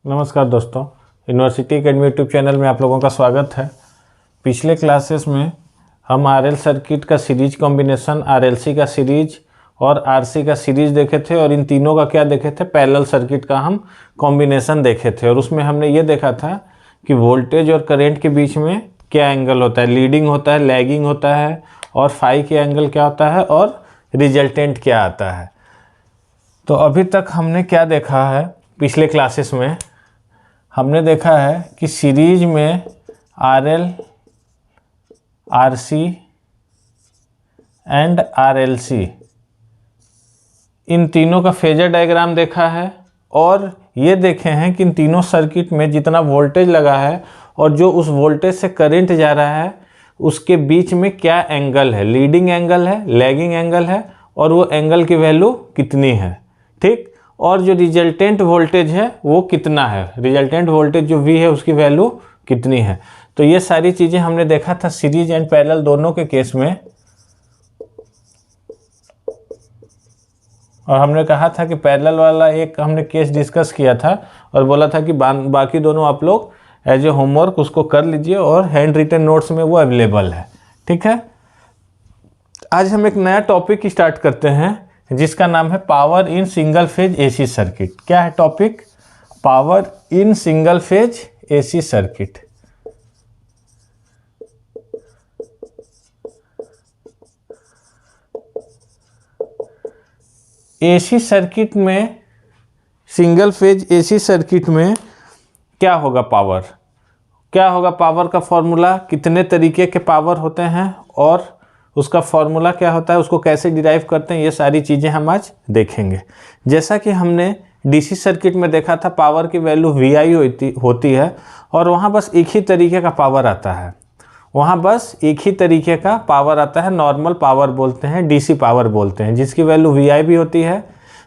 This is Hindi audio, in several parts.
नमस्कार दोस्तों, यूनिवर्सिटी एकेडमी यूट्यूब चैनल में आप लोगों का स्वागत है। पिछले क्लासेस में हम आरएल सर्किट का सीरीज कॉम्बिनेशन, आरएलसी का सीरीज और आरसी का सीरीज देखे थे और इन तीनों का क्या देखे थे, पैरेलल सर्किट का हम कॉम्बिनेशन देखे थे। और उसमें हमने ये देखा था कि वोल्टेज और करंट के बीच में क्या एंगल होता है, लीडिंग होता है, लैगिंग होता है, और फाई के एंगल क्या होता है और रिजल्टेंट क्या आता है। तो अभी तक हमने क्या देखा है, पिछले क्लासेस में हमने देखा है कि सीरीज में आरएल, आरसी एंड आरएलसी इन तीनों का फेजर डायग्राम देखा है और ये देखे हैं कि इन तीनों सर्किट में जितना वोल्टेज लगा है और जो उस वोल्टेज से करंट जा रहा है उसके बीच में क्या एंगल है, लीडिंग एंगल है, लैगिंग एंगल है और वो एंगल की वैल्यू कितनी है, ठीक। और जो रिजल्टेंट वोल्टेज है वो कितना है, रिजल्टेंट वोल्टेज जो V है उसकी वैल्यू कितनी है। तो ये सारी चीज़ें हमने देखा था सीरीज एंड पैरेलल दोनों के केस में। और हमने कहा था कि पैरेलल वाला एक हमने केस डिस्कस किया था और बोला था कि बाकी दोनों आप लोग एज ए होमवर्क उसको कर लीजिए और हैंड रिटन नोट्स में वो अवेलेबल है, ठीक है। आज हम एक नया टॉपिक स्टार्ट करते हैं जिसका नाम है power in single phase AC circuit. क्या है topic? Power in single phase AC circuit. AC circuit में, सिंगल फेज एसी सर्किट में क्या होगा पावर, क्या होगा पावर का फॉर्मूला, कितने तरीके के पावर होते हैं और उसका फॉर्मूला क्या होता है, उसको कैसे डिराइव करते हैं, ये सारी चीज़ें हम आज देखेंगे। जैसा कि हमने डीसी सर्किट में देखा था पावर की वैल्यू VI होती है और वहाँ बस एक ही तरीके का पावर आता है, वहाँ बस एक ही तरीके का पावर आता है, नॉर्मल पावर बोलते हैं, डीसी पावर बोलते हैं, जिसकी वैल्यू VI भी होती है,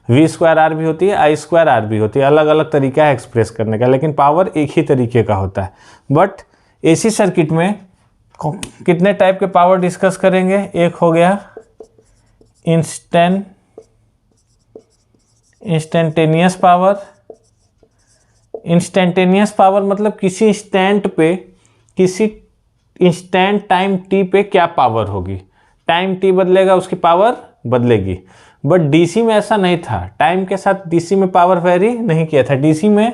V²R भी होती है, I²R भी होती है। अलग अलग तरीका है एक्सप्रेस करने का, लेकिन पावर एक ही तरीके का होता है। बट एसी सर्किट में कितने टाइप के पावर डिस्कस करेंगे? एक हो गया इंस्टेंटेनियस पावर। इंस्टेंटेनियस पावर मतलब किसी इंस्टेंट पे, किसी इंस्टेंट टाइम t पे क्या पावर होगी, टाइम t बदलेगा उसकी पावर बदलेगी। बट डीसी में ऐसा नहीं था, टाइम के साथ डीसी में पावर वेरी नहीं किया था। डीसी में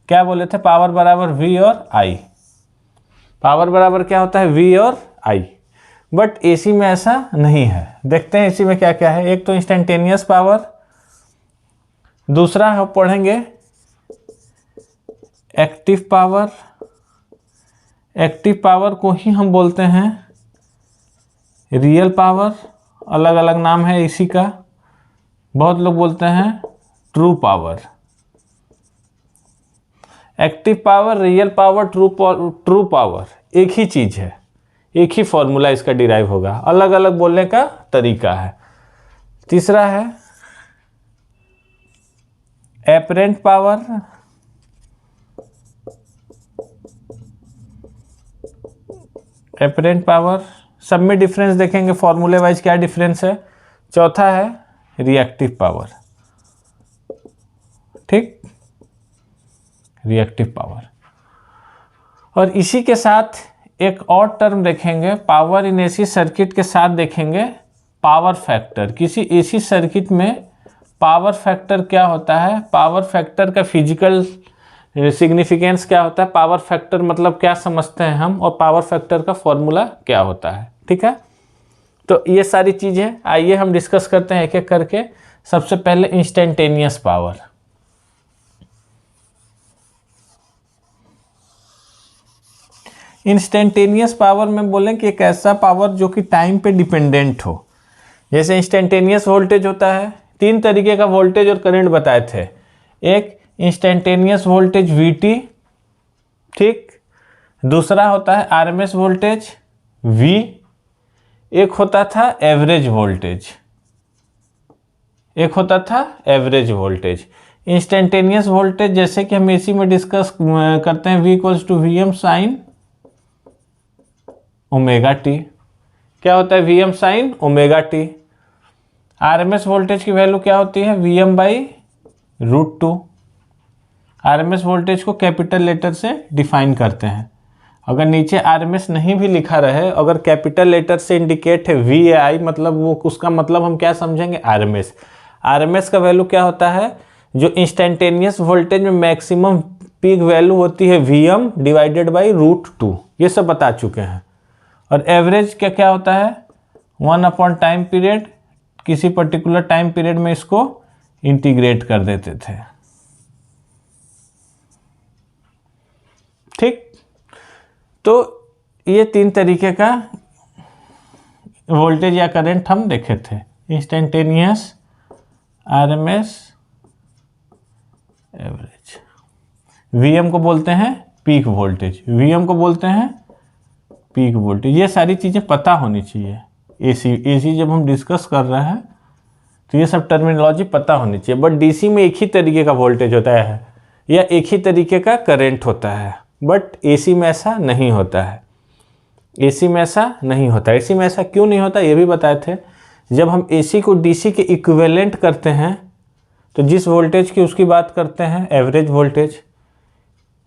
क्या बोले थे, पावर बराबर V और I, पावर बराबर क्या होता है V और I। बट एसी में ऐसा नहीं है। देखते हैं एसी में क्या क्या है। एक तो इंस्टेंटेनियस पावर, दूसरा हम पढ़ेंगे एक्टिव पावर। एक्टिव पावर को ही हम बोलते हैं रियल पावर, अलग अलग नाम है इसी का। बहुत लोग बोलते हैं true power. Active power, real power, true power एक ही चीज़ है, एक ही फॉर्मूला इसका डिराइव होगा, अलग अलग बोलने का तरीका है। तीसरा है एपरेंट पावर। एपरेंट पावर सब में डिफरेंस देखेंगे, फॉर्मूले वाइज क्या डिफरेंस है। चौथा है रिएक्टिव पावर, ठीक, रिएक्टिव पावर। और इसी के साथ एक और टर्म देखेंगे पावर इन एसी सर्किट के साथ, देखेंगे पावर फैक्टर। किसी एसी सर्किट में पावर फैक्टर क्या होता है, पावर फैक्टर का फिजिकल सिग्निफिकेंस क्या होता है, पावर फैक्टर मतलब क्या समझते हैं हम, और पावर फैक्टर का फॉर्मूला क्या होता है, ठीक है। तो ये सारी चीज़ें आइए हम डिस्कस करते हैं एक एक करके। सबसे पहले इंस्टेंटेनियस पावर। इंस्टेंटेनियस पावर में बोलें कि एक ऐसा पावर जो कि टाइम पे डिपेंडेंट हो। जैसे इंस्टेंटेनियस वोल्टेज होता है, तीन तरीके का वोल्टेज और करंट बताए थे। एक इंस्टेंटेनियस वोल्टेज VT, ठीक, दूसरा होता है RMS वोल्टेज V, एक होता था एवरेज वोल्टेज, एक होता था एवरेज वोल्टेज। इंस्टेंटेनियस वोल्टेज जैसे कि हम एसी में डिस्कस करते हैं, V = Vm sin omega T. क्या होता है Vm sin omega T. RMS voltage की वैल्यू क्या होती है, Vm/√2। आरएमएस वोल्टेज को कैपिटल लेटर से डिफाइन करते हैं। अगर नीचे आरएमएस नहीं भी लिखा रहे, अगर कैपिटल लेटर से इंडिकेट है VAI, मतलब वो उसका मतलब हम क्या समझेंगे, आरएमएस। आरएमएस का वैल्यू क्या होता है, जो इंस्टेंटेनियस वोल्टेज में मैक्सिमम पीक वैल्यू होती है VM डिवाइडेड बाई √2, ये सब बता चुके हैं। और एवरेज क्या क्या होता है, 1 टाइम पीरियड, किसी पर्टिकुलर टाइम पीरियड में इसको इंटीग्रेट कर देते थे। ठीक, तो ये 3 तरीके का वोल्टेज या करंट हम देखे थे, इंस्टेंटेनियस, आरएमएस, एवरेज। VM को बोलते हैं पीक वोल्टेज, VM को बोलते हैं पीक वोल्टेज। ये सारी चीज़ें पता होनी चाहिए। AC जब हम डिस्कस कर रहे हैं तो ये सब टर्मिनोलॉजी पता होनी चाहिए। बट DC में एक ही तरीके का वोल्टेज होता है या एक ही तरीके का करंट होता है, बट AC में ऐसा नहीं होता है। AC में ऐसा नहीं होता। AC में ऐसा क्यों नहीं होता ये भी बताए थे। जब हम AC को DC के इक्विवेलेंट करते हैं तो जिस वोल्टेज की उसकी बात करते हैं एवरेज वोल्टेज।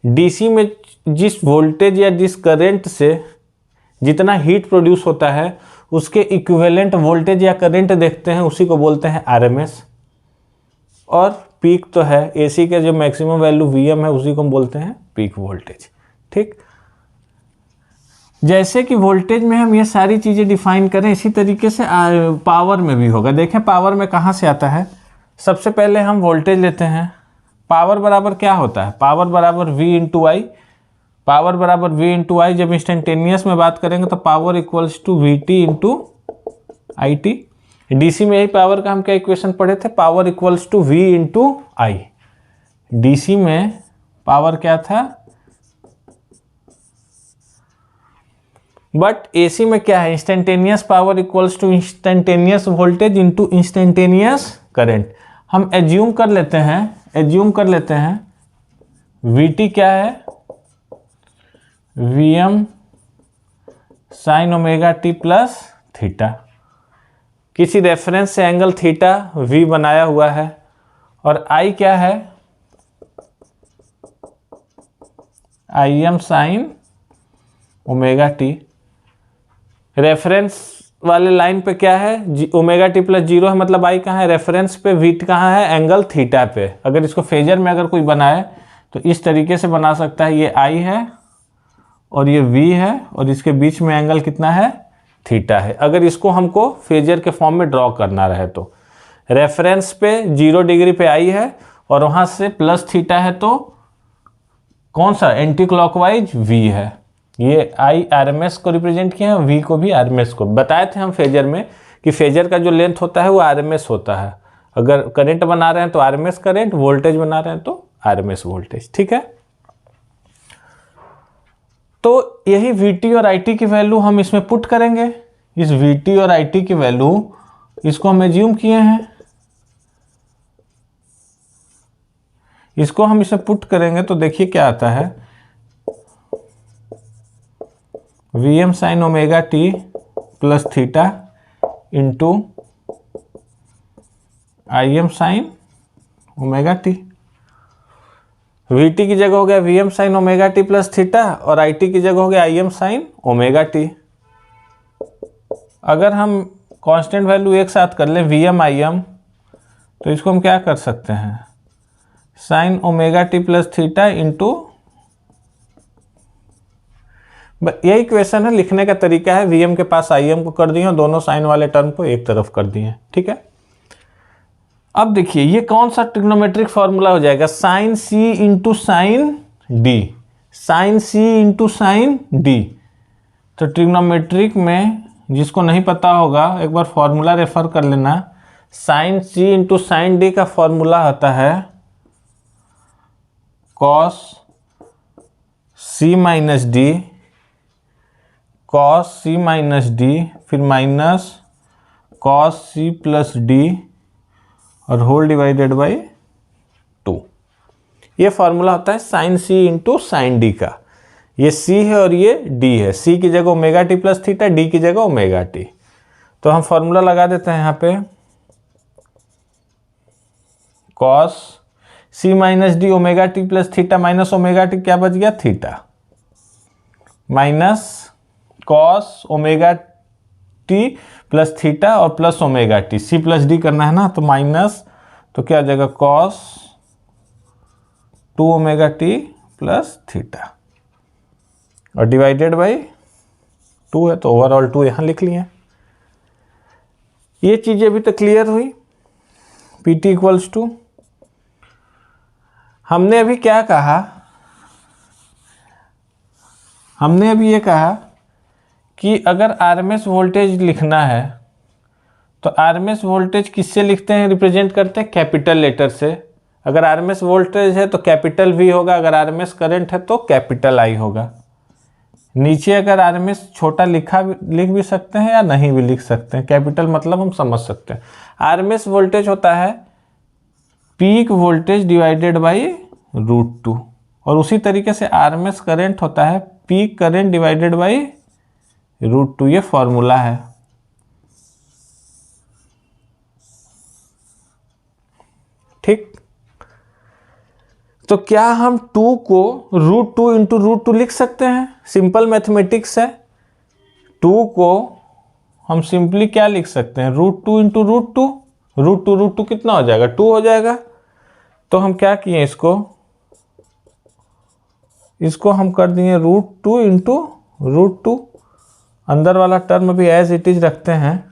DC में जिस वोल्टेज या जिस करंट से जितना हीट प्रोड्यूस होता है उसके इक्विवेलेंट वोल्टेज या करंट देखते हैं, उसी को बोलते हैं आरएमएस। और पीक तो है AC के जो मैक्सिमम वैल्यू VM है उसी को हम बोलते हैं पीक वोल्टेज। ठीक, जैसे कि वोल्टेज में हम ये सारी चीज़ें डिफाइन करें, इसी तरीके से पावर में भी होगा। देखें पावर में कहाँ से आता है। सबसे पहले हम वोल्टेज लेते हैं। पावर बराबर क्या होता है, पावर बराबर V/I। पावर बराबर V/I। जब इंस्टेंटेनियस में बात करेंगे तो power equals to VT/IT। DC में यही पावर का हम क्या इक्वेशन पढ़े थे, power equals to V/I। DC में पावर क्या था, बट AC में क्या है, instantaneous power equals to instantaneous voltage into instantaneous current. हम एज्यूम कर लेते हैं VT क्या है, VM sin ωt plus theta. किसी रेफरेंस से एंगल थीटा V बनाया हुआ है। और I क्या है, Im sin ωt। रेफरेंस वाले लाइन पे क्या है, ωt प्लस 0 है, मतलब I कहाँ है, रेफरेंस पे, V कहाँ है, एंगल थीटा पे। अगर इसको फेजर में अगर कोई बनाए तो इस तरीके से बना सकता है, ये I है और ये V है और इसके बीच में एंगल कितना है, थीटा है। अगर इसको हमको फेजर के फॉर्म में ड्रॉ करना रहे तो रेफरेंस पे 0 डिग्री पे I है और वहाँ से प्लस थीटा है, तो कौन सा, एंटी क्लॉकवाइज V है। ये I RMS को रिप्रेजेंट किया है, V को भी RMS को। बताए थे हम फेजर में कि फेजर का जो लेंथ होता है वो RMS होता है। अगर करंट बना रहे हैं तो RMS करंट, वोल्टेज बना रहे हैं तो RMS वोल्टेज। ठीक है, तो यही VT और IT की वैल्यू हम इसमें पुट करेंगे। इस VT और IT की वैल्यू इसको हम एज्यूम किए हैं, इसको हम इसे पुट करेंगे तो देखिए क्या आता है, VM sin ωt plus theta into Im sin ωt। VT की जगह हो गया VM sin ωt plus theta और IT की जगह हो गया Im sin ωt। अगर हम कांस्टेंट वैल्यू एक साथ कर लें VM Im, तो इसको हम क्या कर सकते हैं, sin ωt plus theta into, यही क्वेश्चन है, लिखने का तरीका है। VM के पास Im को कर दिए और दोनों साइन वाले टर्म को एक तरफ कर दिए। ठीक है, अब देखिए ये कौन सा ट्रिग्नोमेट्रिक फॉर्मूला हो जाएगा, sine C into sine D, sine C into sine D। तो ट्रिग्नोमेट्रिक में जिसको नहीं पता होगा एक बार फॉर्मूला रेफर कर लेना। Sine C into sine D का फॉर्मूला होता है cos C minus D, cos C minus D, फिर minus cos C plus D और होल डिवाइडेड बाई 2। ये फॉर्मूला होता है sine C into sine D का। ये C है और ये D है। C की जगह ωt प्लस थीटा, D की जगह ωt। तो हम फॉर्मूला लगा देते हैं यहाँ पे, cos C minus D omega T plus theta minus omega T, क्या बच गया theta, minus cos omega T plus theta और plus omega T, C plus D करना है ना, तो माइनस, तो क्या हो जाएगा cos 2 omega T plus theta और डिवाइडेड बाई 2 है, तो ओवरऑल 2 यहाँ लिख लिए। ये चीज़ें अभी तक क्लियर हुई। पी टी इक्वल्स टू, हमने अभी क्या कहा, हमने अभी ये कहा कि अगर आरएमएस वोल्टेज लिखना है तो आरएमएस वोल्टेज किससे लिखते हैं, रिप्रेजेंट करते हैं कैपिटल लेटर से। अगर आरएमएस वोल्टेज है तो कैपिटल वी होगा, अगर आरएमएस करंट है तो कैपिटल आई होगा। नीचे अगर आरएमएस छोटा लिख भी सकते हैं या नहीं भी लिख सकते हैं, कैपिटल मतलब हम समझ सकते हैं। आरएमएस वोल्टेज होता है पीक वोल्टेज डिवाइडेड बाई √2, और उसी तरीके से आरएमएस करंट होता है पीक करंट डिवाइडेड बाई √2, ये फॉर्मूला है। ठीक, तो क्या हम 2 को √2 इंटू √2 लिख सकते हैं? सिंपल मैथमेटिक्स है। 2 को हम सिंपली क्या लिख सकते हैं, √2 इंटू √2, √2 कितना हो जाएगा 2 हो जाएगा। तो हम क्या किए, इसको हम कर दिए √2 इंटू √2, अंदर वाला टर्म भी एज इट इज रखते हैं।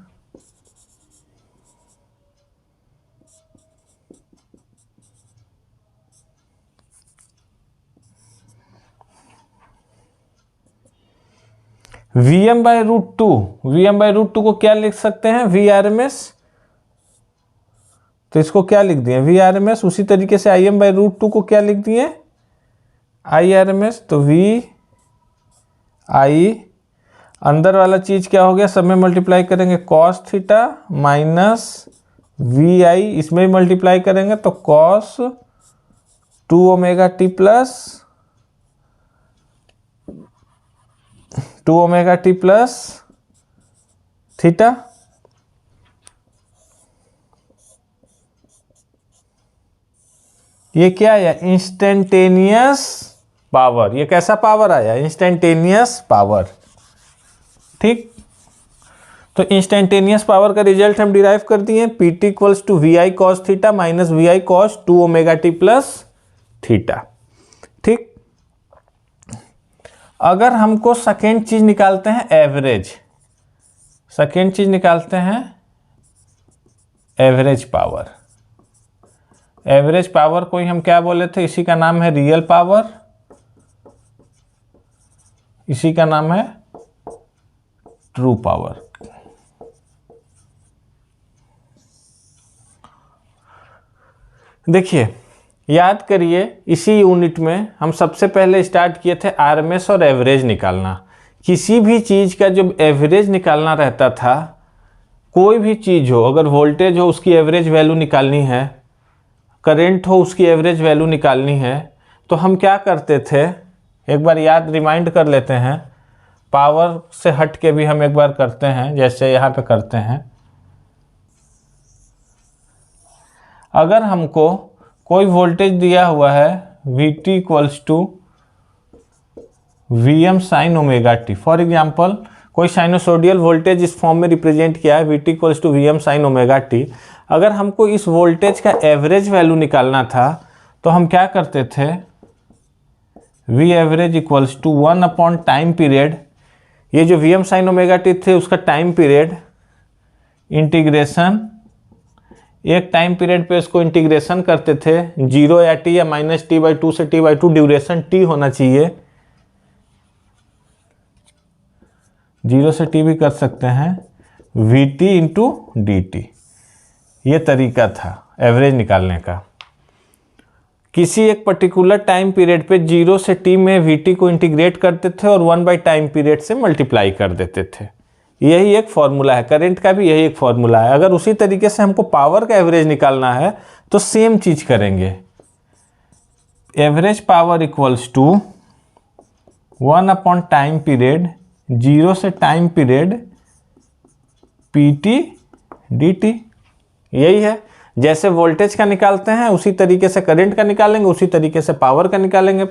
Vm बाई √2, Vm बाई √2 को क्या लिख सकते हैं, Vrms, तो इसको क्या लिख दिए Vrms। उसी तरीके से Im बाई √2 को क्या लिख दिए Irms, तो V I, अंदर वाला चीज क्या हो गया, सब में मल्टीप्लाई करेंगे cos थीटा माइनस Vi, इसमें भी मल्टीप्लाई करेंगे तो cos 2 omega T plus 2 omega T plus theta. ये क्या आया, इंस्टेंटेनियस पावर। ये कैसा पावर आया, इंस्टेंटेनियस पावर। ठीक, तो इंस्टेंटेनियस पावर का रिजल्ट हम डिराइव कर दिए, P T equals to V I cos theta minus V I cos 2 omega T plus theta. ठीक, अगर हमको सेकेंड चीज निकालते हैं एवरेज, सेकेंड चीज निकालते हैं एवरेज पावर। एवरेज पावर को ही हम क्या बोले थे, इसी का नाम है रियल पावर, इसी का नाम है ट्रू पावर। देखिए, याद करिए, इसी यूनिट में हम सबसे पहले स्टार्ट किए थे आरएमएस और एवरेज निकालना। किसी भी चीज़ का जब एवरेज निकालना रहता था, कोई भी चीज़ हो, अगर वोल्टेज हो उसकी एवरेज वैल्यू निकालनी है, करंट हो उसकी एवरेज वैल्यू निकालनी है, तो हम क्या करते थे, एक बार याद रिमाइंड कर लेते हैं। पावर से हट के भी हम एक बार करते हैं, जैसे यहाँ पे करते हैं। अगर हमको कोई वोल्टेज दिया हुआ है V T equals to V M sine omega T, for example कोई साइनोसोडियल वोल्टेज इस फॉर्म में रिप्रेजेंट किया है V T equals to V M sine omega T. अगर हमको इस वोल्टेज का एवरेज वैल्यू निकालना था तो हम क्या करते थे, V average equals to 1 upon time period, ये जो V M sine omega T थे उसका टाइम पीरियड, इंटीग्रेशन, एक टाइम पीरियड पे इसको इंटीग्रेशन करते थे, 0 या टी या माइनस टी बाई 2 से टी बाई 2, ड्यूरेशन टी होना चाहिए, 0 से टी भी कर सकते हैं, we T into D T. ये तरीका था एवरेज निकालने का। किसी एक पर्टिकुलर टाइम पीरियड पे 0 से टी में वी टी को इंटीग्रेट करते थे और 1 बाई टाइम पीरियड से मल्टीप्लाई कर देते थे। यही एक फॉर्मूला है, करंट का भी यही एक फॉर्मूला है। अगर उसी तरीके से हमको पावर का एवरेज निकालना है तो सेम चीज करेंगे, average power equals to 1 upon time period, 0 से time period, P T D T. यही है, जैसे वोल्टेज का निकालते हैं उसी तरीके से करंट का निकालेंगे, उसी तरीके से पावर का निकालेंगे।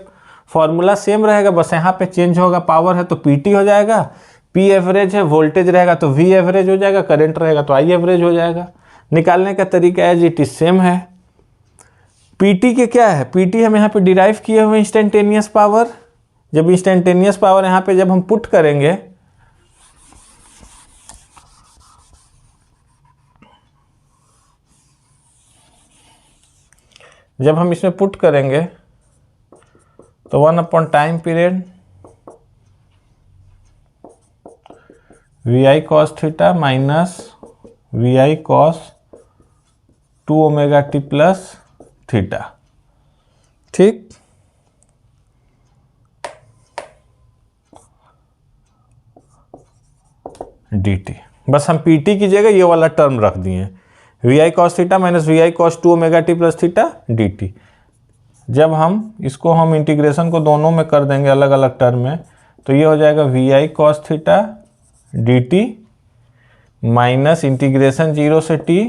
फॉर्मूला सेम रहेगा, बस यहाँ पे चेंज होगा, पावर है तो पीटी हो जाएगा, पी एवरेज है, वोल्टेज रहेगा तो वी एवरेज हो जाएगा, करंट रहेगा तो आई एवरेज हो जाएगा। निकालने का तरीका एज इट इज सेम है। पीटी के क्या है, पीटी हम यहाँ पे डिराइव किए हुए इंस्टेंटेनियस पावर। जब इंस्टेंटेनियस पावर यहाँ पे जब हम पुट करेंगे, जब हम इसमें पुट करेंगे तो 1 upon time period V I cos theta minus V I cos 2 omega T plus theta. ठीक, डी टी। बस हम पी टी की जगह ये वाला टर्म रख दिए, V I cos theta minus V I cos 2 omega T plus theta D T. जब हम इसको हम इंटीग्रेशन को दोनों में कर देंगे अलग अलग टर्म में, तो ये हो जाएगा V I cos theta D T minus integration 0 से T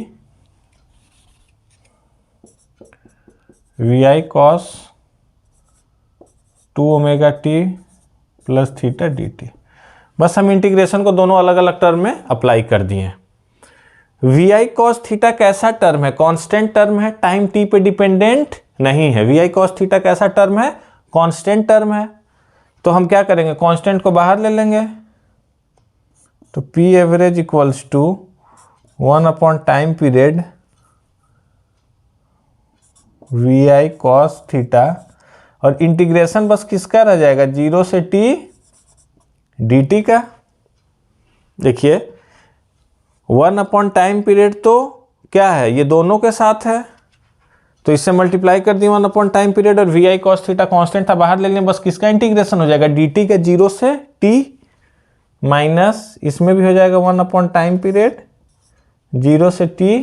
V I cos 2 omega T plus theta D T. बस हम इंटीग्रेशन को दोनों अलग अलग टर्म में अप्लाई कर दिए। वी आई कॉस थीटा कैसा टर्म है, कांस्टेंट टर्म है, टाइम टी पे डिपेंडेंट नहीं है। वी आई कॉस थीटा कैसा टर्म है, कांस्टेंट टर्म है। तो हम क्या करेंगे, कांस्टेंट को बाहर ले लेंगे, तो P average equals to 1 upon time period V I cos theta, और इंटीग्रेशन बस किसका रह जाएगा, 0 से टी डी टी का। देखिए 1 अपॉन टाइम पीरियड तो क्या है, ये दोनों के साथ है, तो इससे मल्टीप्लाई कर दिए 1 अपॉन टाइम पीरियड, और V I cos theta constant था, बाहर ले लें, बस किसका इंटीग्रेशन हो जाएगा, डी टी का 0 से टी माइनस इसमें भी हो जाएगा 1 अपॉन टाइम पीरियड 0 से T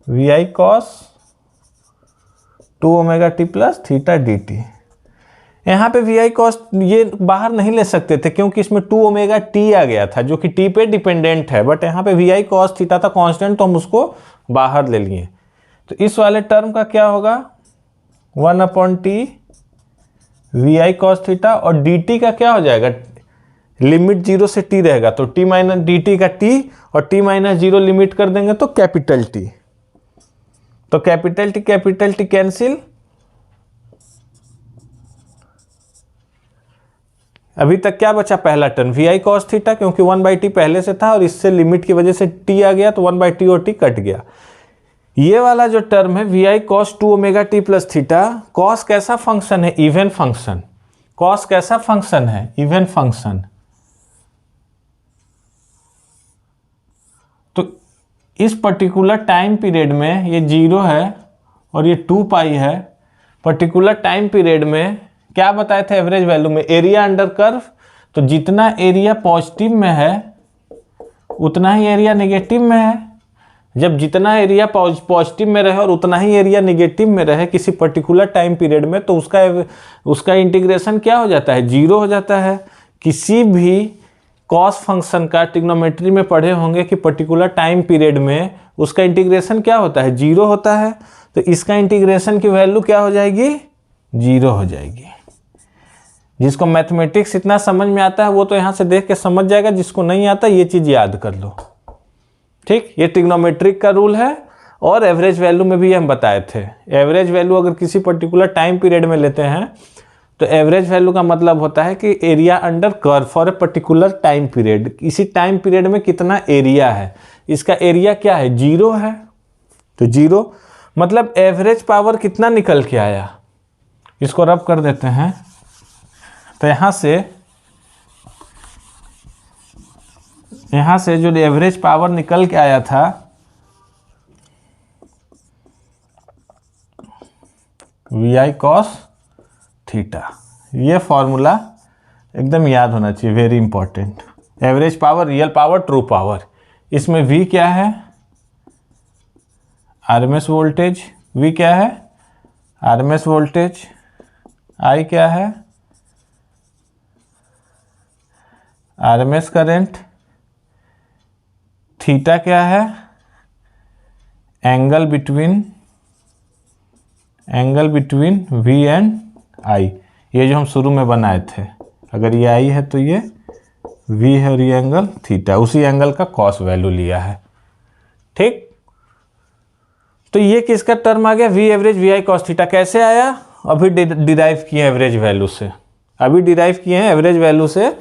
V I cos 2 omega T plus theta D T. यहाँ पे वी आई कॉस ये बाहर नहीं ले सकते थे क्योंकि इसमें 2 ओमेगा टी आ गया था जो कि टी पे डिपेंडेंट है, बट यहाँ पे वी आई कॉस थीटा था कांस्टेंट, तो हम उसको बाहर ले लिए। तो इस वाले टर्म का क्या होगा, 1 upon T V I cos theta, और डी टी का क्या हो जाएगा, लिमिट 0 से टी रहेगा, तो टी माइनस डी टी का टी, और टी माइनस 0 लिमिट कर देंगे तो कैपिटल टी, तो कैपिटल टी कैंसिल। अभी तक क्या बचा, पहला term V I cos theta, क्योंकि 1/t पहले से था और इससे लिमिट की वजह से t आ गया तो 1/t और t कट गया। ये वाला जो टर्म है V I cos 2 omega T plus theta, cos कैसा फंक्शन है, इवन फंक्शन। कॉस कैसा फंक्शन है, इवन फंक्शन। तो इस पर्टिकुलर टाइम पीरियड में ये 0 है और ये 2 पाई है। पर्टिकुलर टाइम पीरियड में क्या बताए थे एवरेज वैल्यू में, एरिया अंडर कर्व, तो जितना एरिया पॉजिटिव में है उतना ही एरिया नेगेटिव में है। जब जितना एरिया पॉजिटिव में रहे और उतना ही एरिया नेगेटिव में रहे किसी पर्टिकुलर टाइम पीरियड में, तो उसका इंटीग्रेशन क्या हो जाता है, 0 हो जाता है। किसी भी कॉस फंक्शन का ट्रिग्नोमेट्री में पढ़े होंगे कि पर्टिकुलर टाइम पीरियड में उसका इंटीग्रेशन क्या होता है, 0 होता है। तो इसका इंटीग्रेशन की वैल्यू क्या हो जाएगी, 0 हो जाएगी। जिसको मैथमेटिक्स इतना समझ में आता है वो तो यहाँ से देख के समझ जाएगा, जिसको नहीं आता ये चीज़ याद कर लो। ठीक, ये ट्रिग्नोमेट्रिक का रूल है, और एवरेज वैल्यू में भी हम बताए थे। एवरेज वैल्यू अगर किसी पर्टिकुलर टाइम पीरियड में लेते हैं तो एवरेज वैल्यू का मतलब होता है कि area under curve for a particular time period. इसी टाइम पीरियड में कितना एरिया है, इसका एरिया क्या है, 0 है। तो 0 मतलब एवरेज पावर कितना निकल के आया, इसको रब कर देते हैं। तो यहाँ से जो एवरेज पावर निकल के आया था वी आई कॉस थीटा, ये फॉर्मूला एकदम याद होना चाहिए, very important. Average power, real power, true power. इसमें V क्या है, आरएमएस वोल्टेज। V क्या है, आरएमएस वोल्टेज। I क्या है, आरएमएस करंट। थीटा क्या है, angle between V and I, ये जो हम शुरू में बनाए थे, अगर ये आई है तो ये वी है और ये एंगल थीटा, उसी एंगल का कॉस वैल्यू लिया है। ठीक, तो ये किसका टर्म आ गया, V average V I cos theta. कैसे आया, अभी डिराइव किए एवरेज वैल्यू से, अभी डिराइव किए हैं एवरेज वैल्यू से,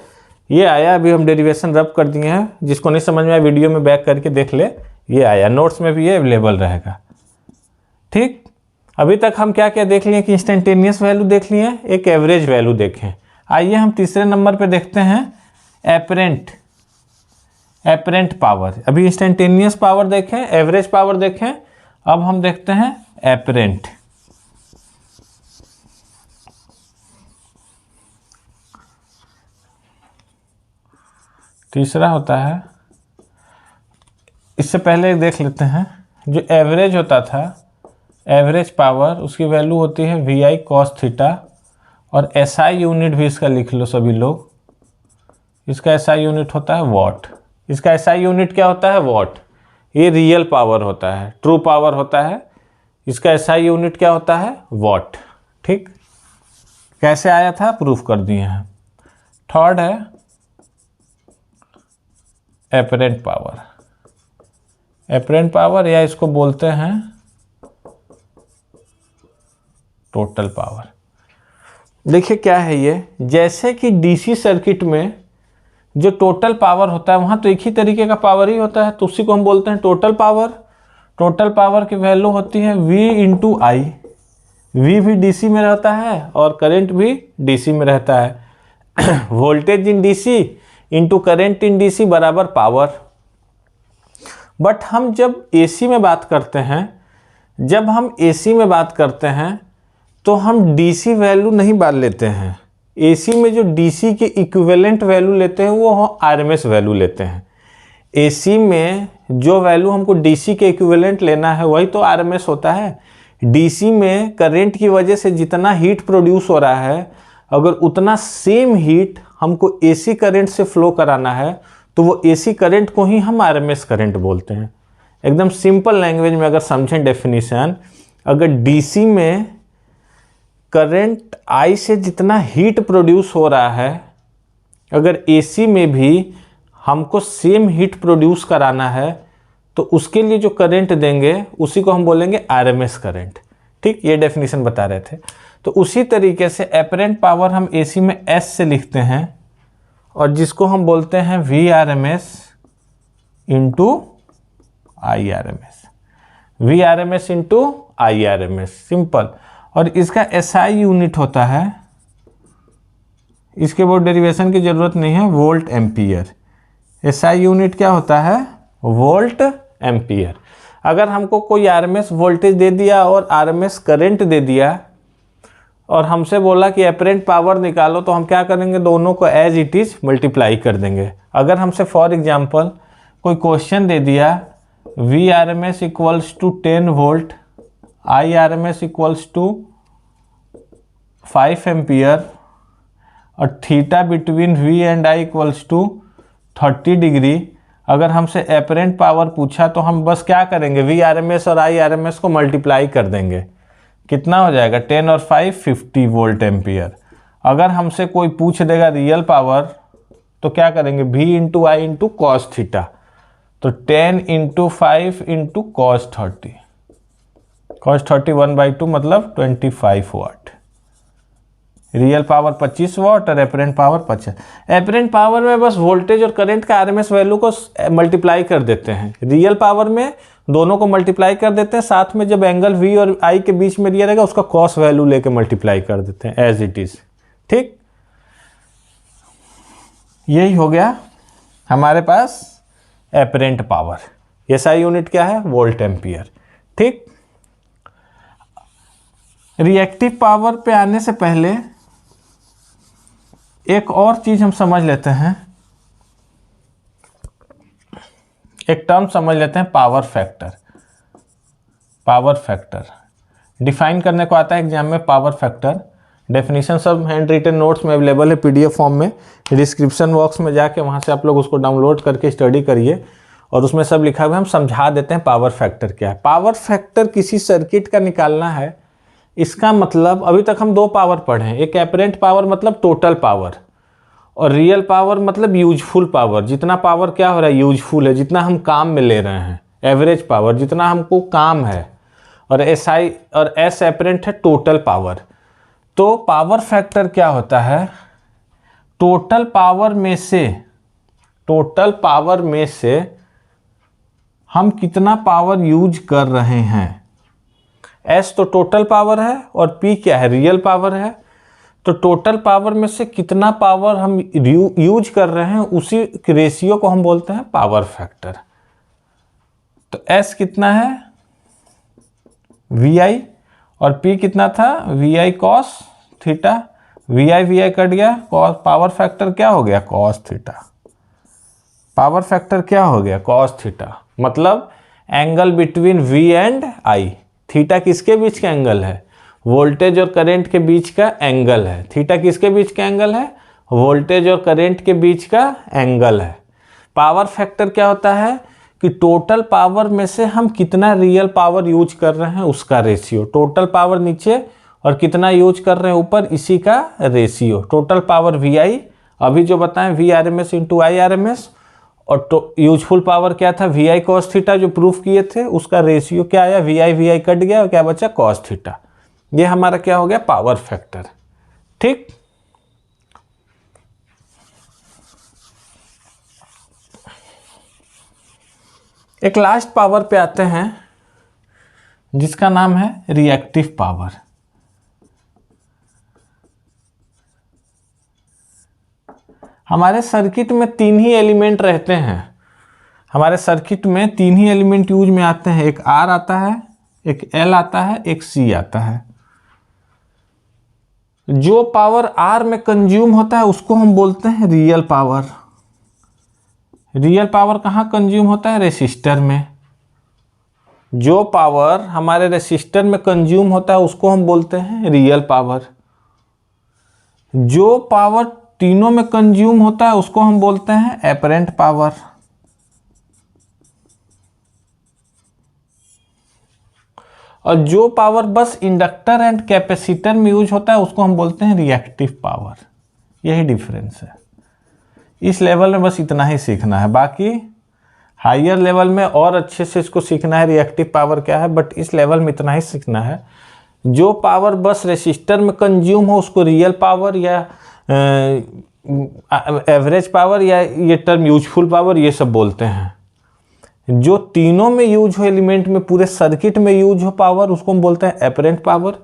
ये आया। अभी हम डेरिवेशन रब कर दिए हैं, जिसको नहीं समझ में आया वीडियो में बैक करके देख ले, ये आया, नोट्स में भी ये अवेलेबल रहेगा। ठीक, अभी तक हम क्या क्या देख लिए कि इंस्टेंटेनियस वैल्यू देख लिए, एक एवरेज वैल्यू देखें। आइए हम तीसरे नंबर पे देखते हैं एपरेंट पावर। अभी इंस्टेंटेनियस पावर देखें, एवरेज पावर देखें, अब हम देखते हैं एपरेंट। तीसरा होता है, इससे पहले देख लेते हैं, जो एवरेज होता था, एवरेज पावर, उसकी वैल्यू होती है वी आई कॉस थीटा, और एसआई यूनिट भी इसका लिख लो सभी लोग, इसका एसआई यूनिट होता है वॉट। इसका एसआई यूनिट क्या होता है, वॉट। ये रियल पावर होता है, ट्रू पावर होता है, इसका एसआई यूनिट क्या होता है, वॉट। ठीक, कैसे आया था, प्रूफ कर दिए हैं। थर्ड है एपरेंट पावर। एपरेंट पावर या इसको बोलते हैं टोटल पावर। देखिए क्या है ये, जैसे कि डीसी सर्किट में जो टोटल पावर होता है वहाँ तो एक ही तरीके का पावर ही होता है, तो उसी को हम बोलते हैं टोटल पावर। टोटल पावर की वैल्यू होती है V इंटू आई। V भी डीसी में रहता है और करंट भी डीसी में रहता है। Voltage in DC into current in DC बराबर पावर। बट हम जब एसी में बात करते हैं, जब हम एसी में बात करते हैं तो हम डीसी वैल्यू नहीं बात लेते हैं। एसी में जो डीसी के इक्विवेलेंट वैल्यू लेते हैं वो हम आरएमएस वैल्यू लेते हैं। एसी में जो वैल्यू हमको डीसी के इक्विवेलेंट लेना है वही तो आरएमएस होता है। डीसी में करंट की वजह से जितना हीट प्रोड्यूस हो रहा है, अगर उतना सेम हीट हमको एसी करंट से फ्लो कराना है तो वो एसी करंट को ही हम आरएमएस करंट बोलते हैं। एकदम सिंपल लैंग्वेज में अगर समझें डेफिनेशन, अगर डीसी में करंट आई से जितना हीट प्रोड्यूस हो रहा है, अगर एसी में भी हमको सेम हीट प्रोड्यूस कराना है तो उसके लिए जो करंट देंगे उसी को हम बोलेंगे आरएमएस करंट। ठीक, ये डेफिनेशन बता रहे थे। तो उसी तरीके से एपरेंट पावर हम एसी में एस से लिखते हैं और जिसको हम बोलते हैं V R M S into I R M S. V R M S into I R M S, simple. और इसका एसआई यूनिट होता है, इसके बहुत डेरिवेशन की ज़रूरत नहीं है, वोल्ट एम्पियर। एसआई यूनिट क्या होता है, वोल्ट एम्पियर। अगर हमको कोई आरएमएस वोल्टेज दे दिया और आरएमएस करंट दे दिया और हमसे बोला कि एपरेंट पावर निकालो, तो हम क्या करेंगे, दोनों को एज इट इज़ मल्टीप्लाई कर देंगे। अगर हमसे फॉर एग्जांपल कोई क्वेश्चन दे दिया V R M S equals to 10 volt, I R M S equals to 5 ampere और theta between V and I equals to 30 degree, अगर हमसे एपरेंट पावर पूछा तो हम बस क्या करेंगे, वी आर एम एस और आई आर एम एस को मल्टीप्लाई कर देंगे। कितना हो जाएगा, 10 और 5 50 वोल्ट एम्पियर। अगर हमसे कोई पूछ देगा रियल पावर तो क्या करेंगे, V into I into cos theta, तो 10 इंटू 5 इंटू कॉस 30, कॉस 30 1/2 मतलब 25 वाट। रियल पावर 25 वाट और एपरेंट पावर 50। एपरेंट पावर में बस वोल्टेज और करंट का आरएमएस वैल्यू को मल्टीप्लाई कर देते हैं, रियल पावर में दोनों को मल्टीप्लाई कर देते हैं, साथ में जब एंगल वी और आई के बीच में दिया रहेगा उसका कॉस वैल्यू लेके मल्टीप्लाई कर देते हैं एज इट इज। ठीक, यही हो गया हमारे पास एपरेंट पावर। एसआई यूनिट क्या है, वोल्ट एम्पियर। ठीक, रिएक्टिव पावर पे आने से पहले एक और चीज हम समझ लेते हैं, एक टर्म समझ लेते हैं, power factor. Power factor define करने को आता है एग्जाम में, पावर फैक्टर। डेफिनेशन सब हैंड रिटन नोट्स में अवेलेबल है पीडीएफ फॉर्म में, डिस्क्रिप्शन बॉक्स में जाके वहाँ से आप लोग उसको डाउनलोड करके स्टडी करिए और उसमें सब लिखा हुआ है, हम समझा देते हैं पावर फैक्टर क्या है। पावर फैक्टर किसी सर्किट का निकालना है, इसका मतलब अभी तक हम दो पावर पढ़े हैं, एक एपरेंट पावर मतलब टोटल पावर, और रियल पावर मतलब यूजफुल पावर, जितना पावर क्या हो रहा है यूजफुल है, जितना हम काम में ले रहे हैं। एवरेज पावर जितना हमको काम है, और SI और S एपरेंट है टोटल पावर। तो पावर फैक्टर क्या होता है, टोटल पावर में से हम कितना पावर यूज कर रहे हैं। S तो टोटल पावर है और P क्या है, रियल पावर है। तो टोटल पावर में से कितना पावर हम यूज कर रहे हैं, उसी रेशियो को हम बोलते हैं पावर फैक्टर। तो S कितना है VI, और P कितना था VI cos theta. VI cut गया, पावर फैक्टर क्या हो गया cos थीटा। पावर फैक्टर क्या हो गया cos थीटा, मतलब angle between V and I। Theta किसके बीच का एंगल है, वोल्टेज और करंट के बीच का एंगल है। थीटा किसके बीच का एंगल है, वोल्टेज और करंट के बीच का एंगल है। पावर फैक्टर क्या होता है कि टोटल पावर में से हम कितना रियल पावर यूज कर रहे हैं उसका रेशियो। टोटल पावर नीचे और कितना यूज कर रहे हैं ऊपर, इसी का रेशियो। टोटल पावर VI अभी जो बताएं VRMS इंटू IRMS, और यूजफुल पावर क्या था VI cos थीटा, जो प्रूफ किए थे उसका रेशियो क्या आया, VI कट गया और क्या बचा cos थीटा। ये हमारा क्या हो गया पावर फैक्टर। ठीक, एक लास्ट पावर पे आते हैं जिसका नाम है रिएक्टिव पावर। हमारे सर्किट में तीन ही एलिमेंट रहते हैं, हमारे सर्किट में तीन ही एलिमेंट यूज में आते हैं, एक R आता है, एक L आता है, एक C आता है। जो पावर R में कंज्यूम होता है उसको हम बोलते हैं रियल पावर। रियल पावर कहाँ कंज्यूम होता है, रेसिस्टर में। जो पावर हमारे रेसिस्टर में कंज्यूम होता है उसको हम बोलते हैं रियल पावर। जो पावर तीनों में कंज्यूम होता है उसको हम बोलते हैं एपरेंट पावर। और जो पावर बस इंडक्टर एंड कैपेसिटर में यूज होता है उसको हम बोलते हैं रिएक्टिव पावर। यही डिफरेंस है। इस लेवल में बस इतना ही सीखना है, बाकी हायर लेवल में और अच्छे से इसको सीखना है रिएक्टिव पावर क्या है, बट इस लेवल में इतना ही सीखना है। जो पावर बस रेसिस्टर में कंज्यूम हो उसको रियल पावर या एवरेज पावर या ये टर्म यूजफुल पावर ये सब बोलते हैं। जो तीनों में यूज हो, एलिमेंट में पूरे सर्किट में यूज हो पावर, उसको हम बोलते हैं एपरेंट पावर।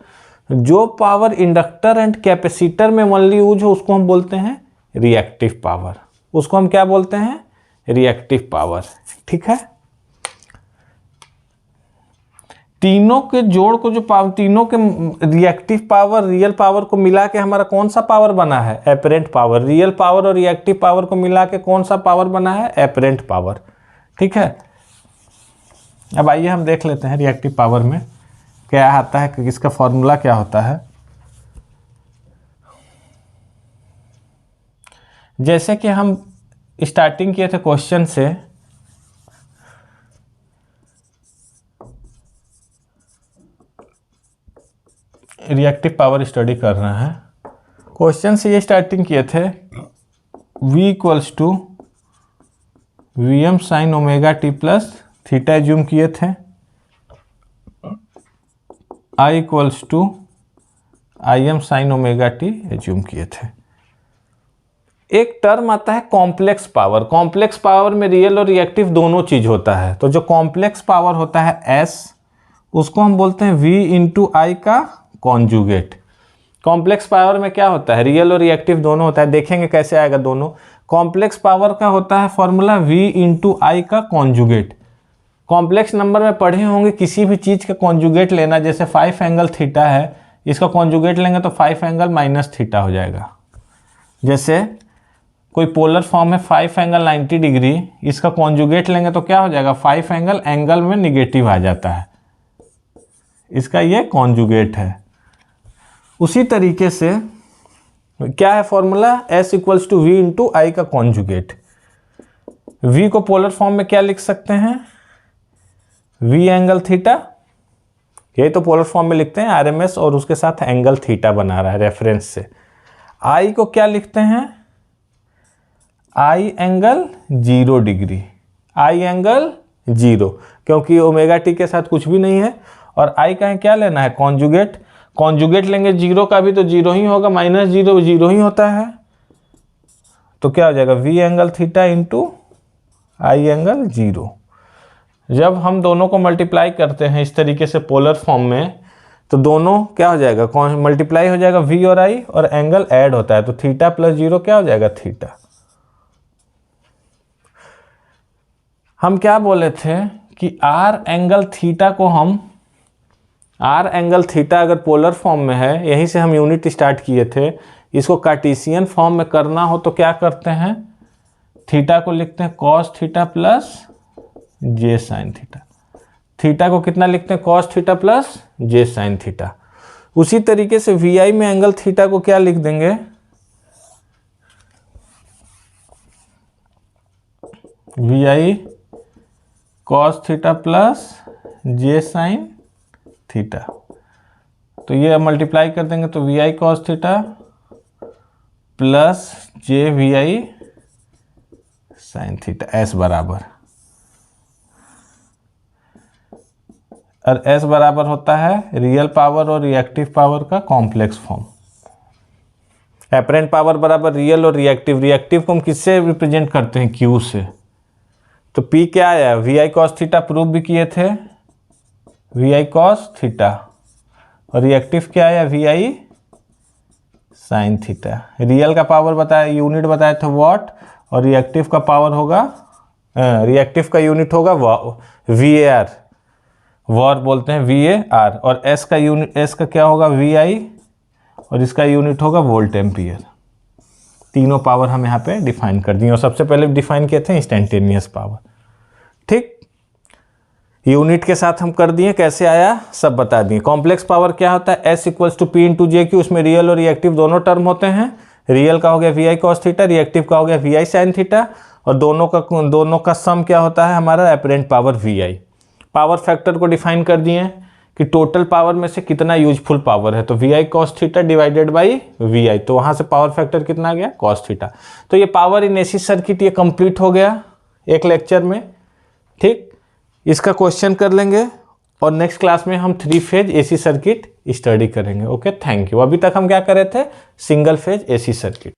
जो पावर इंडक्टर एंड कैपेसिटर में ओनली यूज हो उसको हम बोलते हैं रिएक्टिव पावर। उसको हम क्या बोलते हैं, रिएक्टिव पावर। ठीक है, तीनों के जोड़ को जो पावर, तीनों के रिएक्टिव पावर रियल पावर को मिला के हमारा कौन सा पावर बना है, एपरेंट पावर। रियल पावर और रिएक्टिव पावर को मिला के कौन सा पावर बना है, एपरेंट पावर। ठीक है, अब आइए हम देख लेते हैं रिएक्टिव पावर में क्या आता है, इसका फॉर्मूला क्या होता है। जैसे कि हम स्टार्टिंग किए थे क्वेश्चन से, रिएक्टिव पावर स्टडी कर रहे हैं। क्वेश्चन से ये स्टार्टिंग किए थे, V equals to VM sine omega T plus theta assume किए थे। I equals to IM sine omega T assume किए थे। एक टर्म आता है कॉम्प्लेक्स पावर। कॉम्प्लेक्स पावर में रियल और रिएक्टिव दोनों चीज होता है। तो जो कॉम्प्लेक्स पावर होता है S, उसको हम बोलते हैं V इंटू आई का कॉन्जुगेट। कॉम्प्लेक्स पावर में क्या होता है, रियल और रिएक्टिव दोनों होता है। देखेंगे कैसे आएगा दोनों। कॉम्प्लेक्स पावर का होता है फॉर्मूला V इंटू आई का कॉन्जुगेट। कॉम्प्लेक्स नंबर में पढ़े होंगे, किसी भी चीज़ का कॉन्जुगेट लेना, जैसे 5 एंगल थीटा है, इसका कॉन्जुगेट लेंगे तो 5 एंगल माइनस थीटा हो जाएगा। जैसे कोई पोलर फॉर्म है 5 एंगल 90 डिग्री, इसका कॉन्जुगेट लेंगे तो क्या हो जाएगा, 5 एंगल में निगेटिव आ जाता है, इसका ये कॉन्जुगेट है। उसी तरीके से क्या है formula, S equals to V into I का कॉन्जुगेट। V को पोलर फॉर्म में क्या लिख सकते हैं, V एंगल थीटा, यही तो पोलर फॉर्म में लिखते हैं, RMS और उसके साथ एंगल थीटा बना रहा है रेफरेंस से। I को क्या लिखते हैं, I angle 0 degree, I angle 0, क्योंकि ओमेगा टी के साथ कुछ भी नहीं है। और I का क्या लेना है, कॉन्जुगेट, कॉन्जुगेट लेंगे 0 का भी तो 0 ही होगा, -0 0 ही होता है। तो क्या हो जाएगा, V angle theta into I angle 0। जब हम दोनों को मल्टीप्लाई करते हैं इस तरीके से पोलर फॉर्म में, तो दोनों क्या हो जाएगा, मल्टीप्लाई हो जाएगा V और I, और एंगल ऐड होता है, तो थीटा प्लस 0 क्या हो जाएगा, थीटा। हम क्या बोले थे कि R एंगल थीटा को हम, R एंगल थीटा अगर पोलर फॉर्म में है, यहीं से हम यूनिट स्टार्ट किए थे, इसको कार्टेशियन फॉर्म में करना हो तो क्या करते हैं, थीटा को लिखते हैं कॉस थीटा प्लस जे साइन थीटा। थीटा को कितना लिखते हैं, कॉस थीटा प्लस जे साइन थीटा। उसी तरीके से VI में एंगल थीटा को क्या लिख देंगे, VI कॉस थीटा प्लस जे साइन थीटा। तो ये मल्टीप्लाई कर देंगे तो VI कॉस थीटा प्लस जे VI साइन थीटा, S बराबर, और S बराबर होता है रियल पावर और रिएक्टिव पावर का कॉम्प्लेक्स फॉर्म। एपरेंट पावर बराबर रियल और रिएक्टिव, रिएक्टिव को हम किससे रिप्रेजेंट करते हैं, Q से। तो P क्या आया, VI cos थीटा प्रूव भी किए थे, VI cos थीटा, और रिएक्टिव क्या आया, VI साइन थीटा। रियल का पावर बताया, यूनिट बताया था वॉट, और रिएक्टिव का पावर होगा, रिएक्टिव का यूनिट होगा VAR, वॉर बोलते हैं VAR, और S का यूनिट, S का क्या होगा, VI, और इसका यूनिट होगा वोल्ट एम्पियर। तीनों पावर हम यहाँ पे डिफाइन कर दिए, और सबसे पहले डिफाइन किए थे इंस्टेंटेनियस पावर। ठीक, यूनिट के साथ हम कर दिए, कैसे आया सब बता दिए। कॉम्प्लेक्स पावर क्या होता है, S equals to P into J Q, उसमें रियल और रिएक्टिव दोनों टर्म होते हैं। रियल का हो गया VI cos थीटा, रिएक्टिव का हो गया VI sin थीटा, और दोनों का सम क्या होता है हमारा, apparent power VI। Power factor को डिफाइन कर दिए कि टोटल पावर में से कितना यूजफुल पावर है, तो VI cos theta divided by VI, तो वहाँ से पावर फैक्टर कितना आ गया, cos थीटा। तो ये पावर इन AC सर्किट ये कंप्लीट हो गया एक लेक्चर में। ठीक, इसका क्वेश्चन कर लेंगे, और नेक्स्ट क्लास में हम 3 फेज AC सर्किट स्टडी करेंगे। Okay, thank you. अभी तक हम क्या कर रहे थे, सिंगल फेज AC सर्किट।